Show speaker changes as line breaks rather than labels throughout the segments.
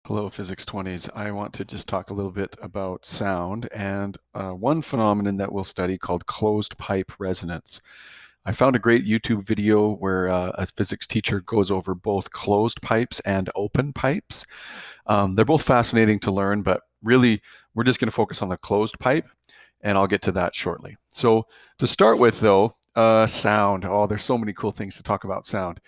Hello, Physics 20s. I want to just talk a little bit about sound and one phenomenon that we'll study called closed pipe resonance. I found a great YouTube video where a physics teacher goes over both closed pipes and open pipes. They're both fascinating to learn, but really we're just going to focus on the closed pipe, and I'll get to that shortly. So to start with, though, sound. Oh, there's so many cool things to talk about sound.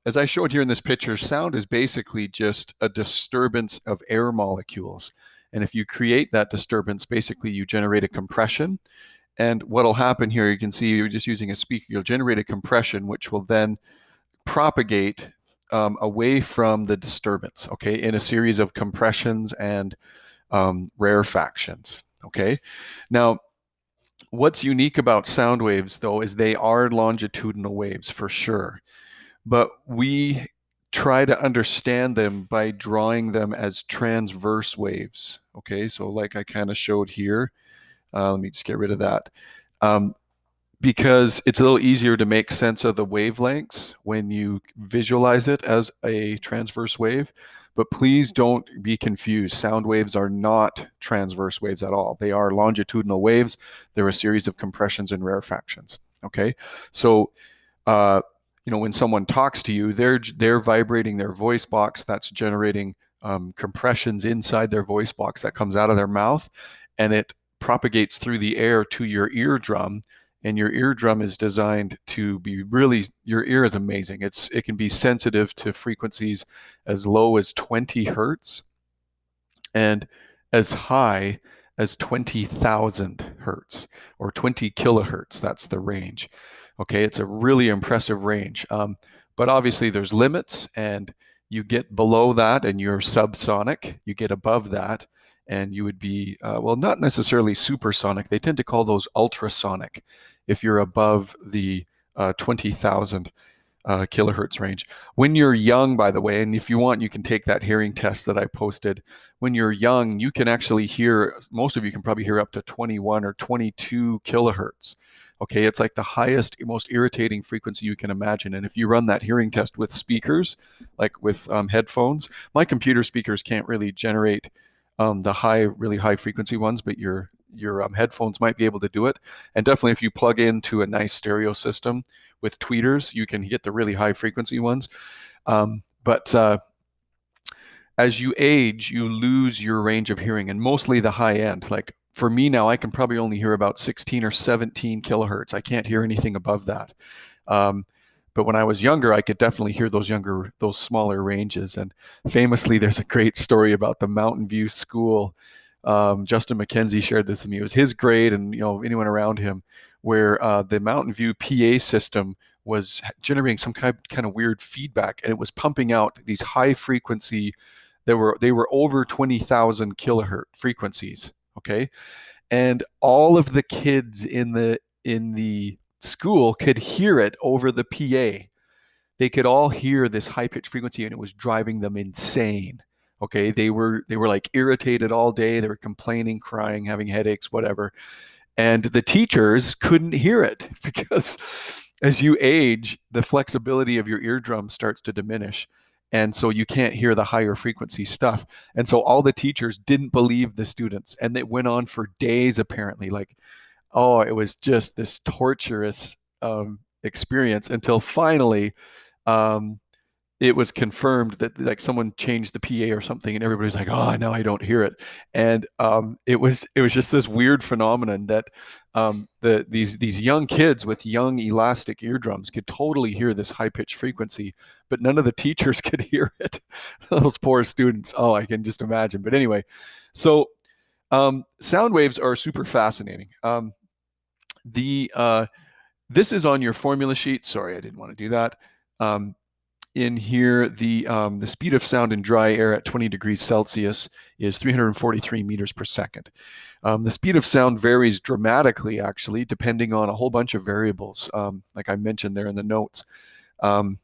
As I showed here in this picture, sound is basically just a disturbance of air molecules. And if you create that disturbance, basically you generate a compression. And what'll happen here, you can see you're just using a speaker, you'll generate a compression, which will then propagate away from the disturbance, okay, in a series of compressions and rarefactions, okay? Now, what's unique about sound waves, though, is they are longitudinal waves for sure, but we try to understand them by drawing them as transverse waves. Okay, so like I kind of showed here, let me just get rid of that. Um, because it's a little easier to make sense of the wavelengths when you visualize it as a transverse wave. But please don't be confused. Sound waves are not transverse waves at all. They are longitudinal waves. They're a series of compressions and rarefactions. Okay, so uh, when someone talks to you, they're vibrating their voice box. That's generating compressions inside their voice box that comes out of their mouth, and it propagates through the air to your eardrum. And your eardrum is designed to be really, your ear is amazing. It can be sensitive to frequencies as low as 20 hertz and as high as 20,000 hertz or 20 kilohertz. That's the range. Okay, it's a really impressive range. But obviously there's limits, and you get below that and you're subsonic. You get above that and you would be, well, not necessarily supersonic. They tend to call those ultrasonic if you're above the 20,000 kilohertz range. When you're young, by the way, and if you want, you can take that hearing test that I posted. When you're young, you can actually hear, most of you can probably hear up to 21 or 22 kilohertz. Okay, it's like the highest, most irritating frequency you can imagine. And if you run that hearing test with speakers, like with headphones, my computer speakers can't really generate the really high frequency ones, but your headphones might be able to do it. And definitely if you plug into a nice stereo system with tweeters, you can get the really high frequency ones. But as you age, you lose your range of hearing, and mostly the high end. Like for me now, I can probably only hear about 16 or 17 kilohertz. I can't hear anything above that. Um, but when I was younger, I could definitely hear those smaller ranges. And famously, there's a great story about the Mountain View School. Justin McKenzie shared this with me. It was his grade, and anyone around him, where the Mountain View PA system was generating some kind of weird feedback, and it was pumping out these high frequency. They were over 20,000 kilohertz frequencies. Okay, and all of the kids in the school could hear it over the PA. They could all hear this high pitched frequency, and it was driving them insane. Okay, they were like irritated all day. They were complaining, crying, having headaches, whatever. And the teachers couldn't hear it because as you age, the flexibility of your eardrum starts to diminish. And so you can't hear the higher frequency stuff. And so all the teachers didn't believe the students. And it went on for days, apparently. Like, oh, it was just this torturous experience until finally um, it was confirmed that like someone changed the PA or something, and everybody's like, "Oh, now I don't hear it." And it was just this weird phenomenon that these young kids with young elastic eardrums could totally hear this high pitched frequency, but none of the teachers could hear it. Those poor students. Oh, I can just imagine. But anyway, so sound waves are super fascinating. The This is on your formula sheet. Sorry, I didn't want to do that. In here, the speed of sound in dry air at 20 degrees Celsius is 343 meters per second. The speed of sound varies dramatically, actually, depending on a whole bunch of variables, like I mentioned there in the notes. Um,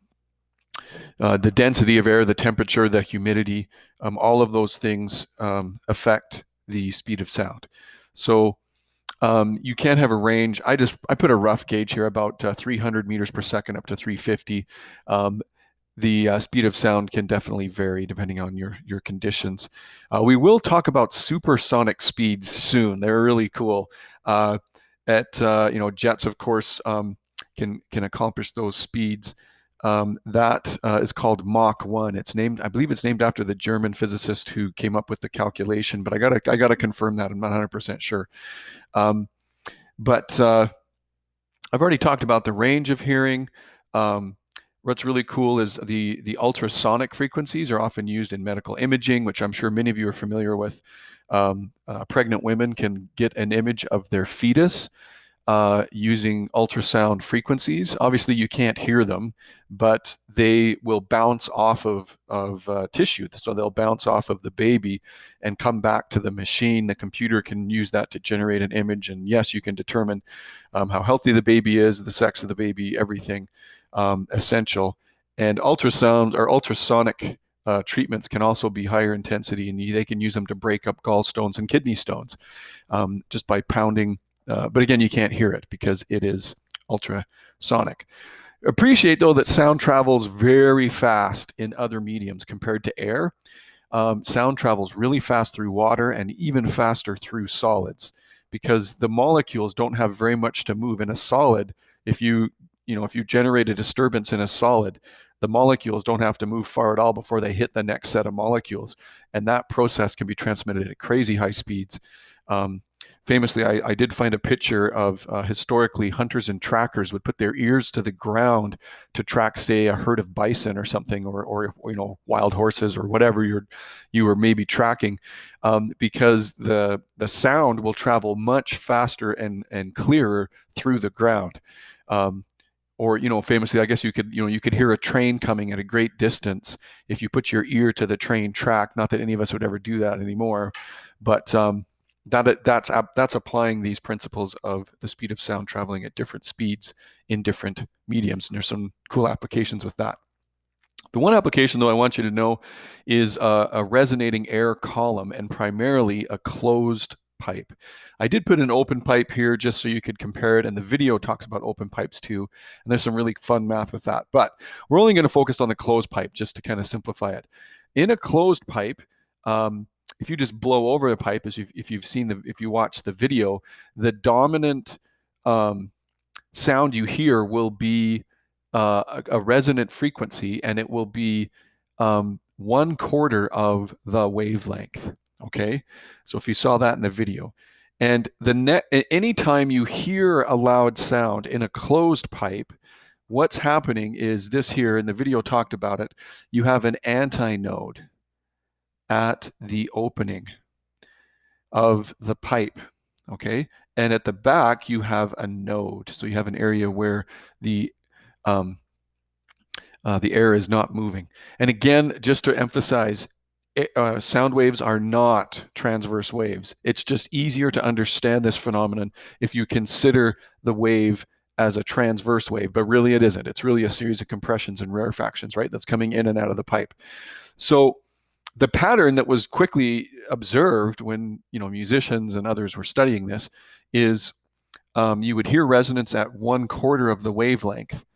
the density of air, the temperature, the humidity, all of those things affect the speed of sound. So you can have a range. I put a rough gauge here, about 300 meters per second up to 350. the speed of sound can definitely vary depending on your conditions. We will talk about supersonic speeds soon. They're really cool. Jets, of course, can accomplish those speeds. That is called Mach 1. I believe it's named after the German physicist who came up with the calculation, but I gotta confirm that. I'm not 100% sure. But I've already talked about the range of hearing. What's really cool is the ultrasonic frequencies are often used in medical imaging, which I'm sure many of you are familiar with. Pregnant women can get an image of their fetus using ultrasound frequencies. Obviously, you can't hear them, but they will bounce off of tissue. So they'll bounce off of the baby and come back to the machine. The computer can use that to generate an image. And yes, you can determine how healthy the baby is, the sex of the baby, everything essential. And ultrasound or ultrasonic treatments can also be higher intensity, and they can use them to break up gallstones and kidney stones just by pounding. But again, you can't hear it because it is ultrasonic. Appreciate, though, that sound travels very fast in other mediums compared to air. Sound travels really fast through water and even faster through solids because the molecules don't have very much to move. In a solid, if you generate a disturbance in a solid, the molecules don't have to move far at all before they hit the next set of molecules. And that process can be transmitted at crazy high speeds. Famously, I did find a picture of historically hunters and trackers would put their ears to the ground to track, say, a herd of bison or something, or wild horses or whatever you were maybe tracking, because the sound will travel much faster and clearer through the ground. Or famously, I guess you could hear a train coming at a great distance if you put your ear to the train track. Not that any of us would ever do that anymore, but that's applying these principles of the speed of sound traveling at different speeds in different mediums. And there's some cool applications with that. The one application, though, I want you to know is a resonating air column, and primarily a closed pipe. I did put an open pipe here just so you could compare it, and the video talks about open pipes too, and there's some really fun math with that. But we're only going to focus on the closed pipe just to kind of simplify it. In a closed pipe, if you just blow over the pipe, if you watch the video, the dominant sound you hear will be a resonant frequency, and it will be 1/4 of the wavelength. Okay, so if you saw that in the video, and anytime you hear a loud sound in a closed pipe, what's happening is this here, and the video talked about it. You have an antinode at the opening of the pipe, okay? And at the back, you have a node. So you have an area where the air is not moving. And again, just to emphasize, sound waves are not transverse waves. It's just easier to understand this phenomenon if you consider the wave as a transverse wave, but really it isn't. It's really a series of compressions and rarefactions, right? That's coming in and out of the pipe. So the pattern that was quickly observed when musicians and others were studying this is you would hear resonance at 1/4 of the wavelength,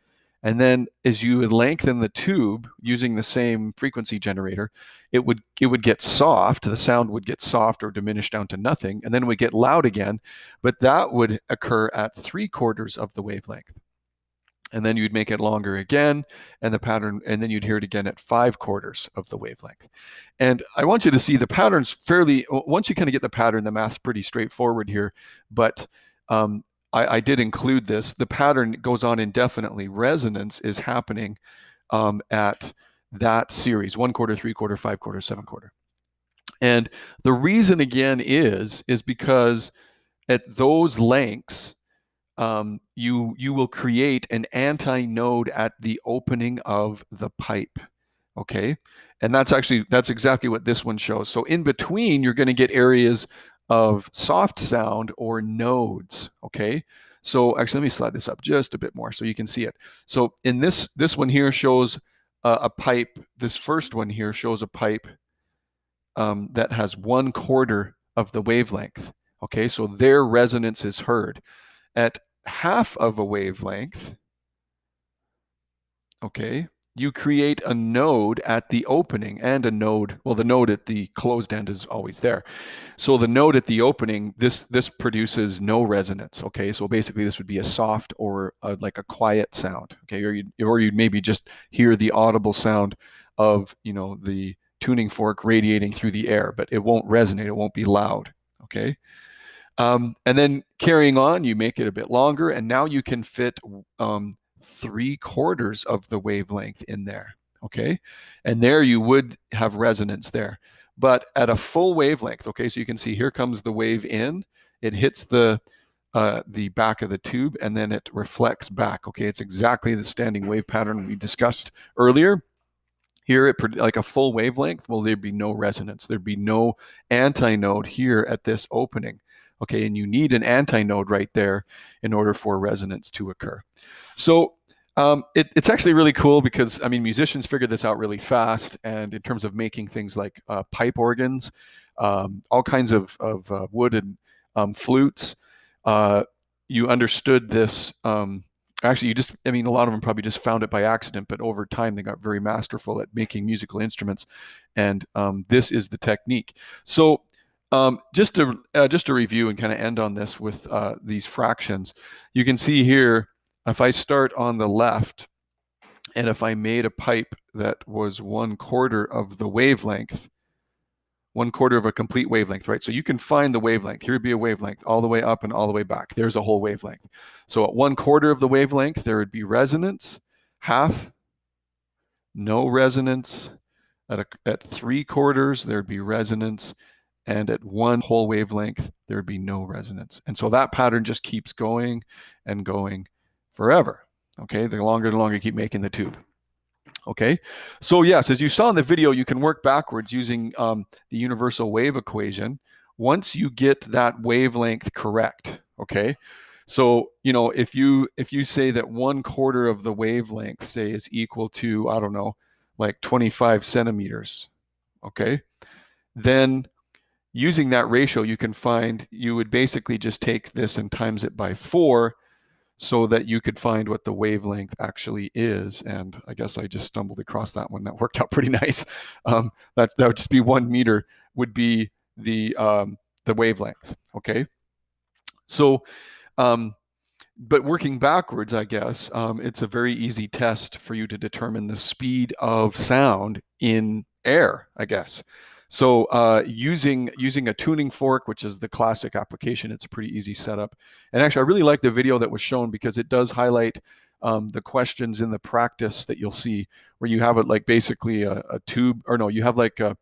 and then as you would lengthen the tube using the same frequency generator, it would get soft. The sound would get soft or diminish down to nothing, and then it would get loud again, but that would occur at 3/4 of the wavelength. And then you'd make it longer again, and the pattern, and then you'd hear it again at 5/4 of the wavelength. And I want you to see the patterns once you kind of get the pattern, the math's pretty straightforward here, but I did include this. The pattern goes on indefinitely. Resonance is happening at that series, 1/4, 3/4, 5/4, 7/4. And the reason again is because at those lengths, you will create an antinode at the opening of the pipe. Okay, and that's exactly what this one shows. So in between, you're going to get areas of soft sound or nodes. Okay, so actually let me slide this up just a bit more so you can see it. So in this one here shows a pipe. This first one here shows a pipe that has 1/4 of the wavelength. Okay, so their resonance is heard at half of a wavelength. Okay, you create a node at the opening and a node, well, the node at the closed end is always there. So the node at the opening, this produces no resonance. Okay, so basically this would be a soft or like a quiet sound. Okay, or you'd maybe just hear the audible sound of the tuning fork radiating through the air, but it won't resonate. It won't be loud. Okay. And then carrying on, you make it a bit longer, and now you can fit 3/4 of the wavelength in there. Okay, and there you would have resonance there, but at a full wavelength. Okay, so you can see here comes the wave in, it hits the back of the tube, and then it reflects back. Okay, it's exactly the standing wave pattern we discussed earlier. Here, like a full wavelength, well, there'd be no resonance. There'd be no antinode here at this opening. Okay, and you need an antinode right there in order for resonance to occur. So it's actually really cool because, I mean, musicians figured this out really fast. And in terms of making things like pipe organs, all kinds of wooden flutes, you understood this. Actually, I mean, a lot of them probably just found it by accident, but over time they got very masterful at making musical instruments. And this is the technique. So just to review and kind of end on this with these fractions, you can see here, if I start on the left, and if I made a pipe that was 1/4 of the wavelength, 1/4 of a complete wavelength, right? So you can find the wavelength. Here would be a wavelength all the way up and all the way back. There's a whole wavelength. So at 1/4 of the wavelength, there would be resonance. Half, no resonance. At 3/4, there'd be resonance. And at one whole wavelength, there'd be no resonance. And so that pattern just keeps going and going forever. Okay, the longer you keep making the tube. Okay, so yes, as you saw in the video, you can work backwards using the universal wave equation once you get that wavelength correct. Okay, so if you say that 1/4 of the wavelength, say, is equal to, I don't know, like 25 centimeters. Okay, then using that ratio, you would basically just take this and times it by 4 so that you could find what the wavelength actually is. And I guess I just stumbled across that one. That worked out pretty nice. That would just be 1 meter would be the wavelength. Okay. So, but working backwards, I guess, it's a very easy test for you to determine the speed of sound in air, I guess. So using a tuning fork, which is the classic application, it's a pretty easy setup. And actually, I really like the video that was shown because it does highlight the questions in the practice that you'll see, where you have it like basically a tube, or no, you have like a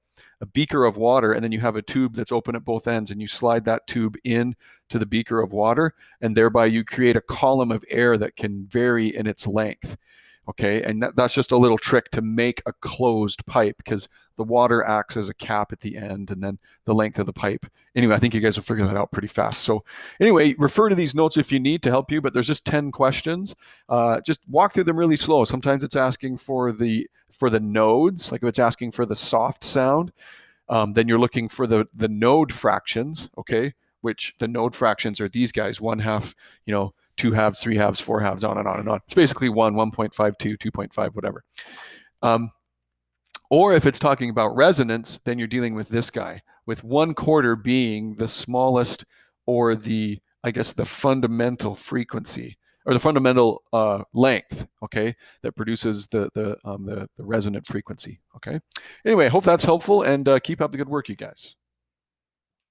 beaker of water, and then you have a tube that's open at both ends, and you slide that tube in to the beaker of water, and thereby you create a column of air that can vary in its length. Okay, and that's just a little trick to make a closed pipe, because the water acts as a cap at the end, and then the length of the pipe. Anyway, I think you guys will figure that out pretty fast. So anyway, refer to these notes if you need to help you, but there's just 10 questions. Just walk through them really slow. Sometimes it's asking for the nodes, like if it's asking for the soft sound, then you're looking for the node fractions, okay? Which the node fractions are these guys: 1/2, 2 halves, 3 halves, 4 halves, on and on and on. It's basically 1, 1.52, 2.5, whatever. Or if it's talking about resonance, then you're dealing with this guy, with 1/4 being the smallest, or I guess the fundamental frequency, or the fundamental length, okay, that produces the resonant frequency. Okay. Anyway, I hope that's helpful, and keep up the good work, you guys.